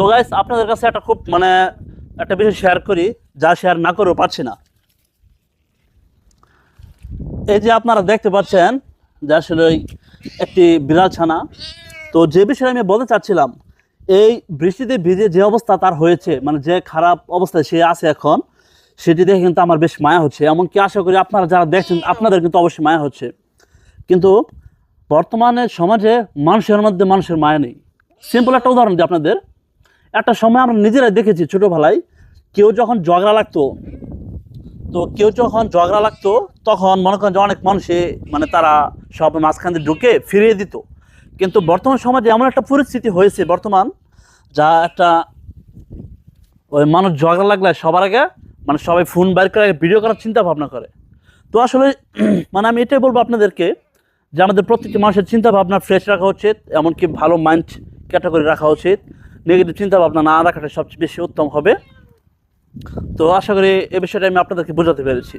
তো গাইস আপনাদের কাছে একটা খুব মানে একটা বিষয় শেয়ার করি, যা শেয়ার না করেও পারছি না। এই যে আপনারা দেখতে পাচ্ছেন যে আসলে একটি বিড়াল ছানা। তো যে বিষয়ে আমি বলতে চাচ্ছিলাম, এই বৃষ্টিতে ভিজে যে অবস্থা তার হয়েছে, মানে যে খারাপ অবস্থায় সে আছে এখন, সেটি দেখে কিন্তু আমার বেশ মায়া হচ্ছে। এমনকি আশা করি আপনারা যারা দেখছেন আপনাদের কিন্তু অবশ্যই মায়া হচ্ছে। কিন্তু বর্তমানে সমাজে মানুষের মধ্যে মানুষের মায়া নেই। সিম্পল একটা উদাহরণ দিই আপনাদের। একটা সময় আমরা নিজেরাই দেখেছি ছোটোবেলায়, কেউ যখন ঝগড়া লাগতো, তখন মনে করেন যে অনেক মানুষে মানে তারা সব মাঝখান দিয়ে ঢুকে ফিরিয়ে দিত। কিন্তু বর্তমান সমাজে এমন একটা পরিস্থিতি হয়েছে বর্তমান, যা একটা ওই মানুষ ঝগড়া লাগলে সবার আগে মানে সবাই ফোন বাইর করে ভিডিও করার চিন্তা ভাবনা করে। তো আসলে মানে আমি এটাই বলবো আপনাদেরকে যে আমাদের প্রত্যেকটি মানুষের চিন্তা ভাবনা ফ্রেশ রাখা উচিত, এমনকি ভালো মাইন্ড ক্যাটাগরি রাখা উচিত। নেগেটিভ চিন্তা ভাবনা না রাখাটা সবচেয়ে বেশি উত্তম হবে। তো আশা করি এ বিষয়টা আমি আপনাদেরকে বোঝাতে পেরেছি।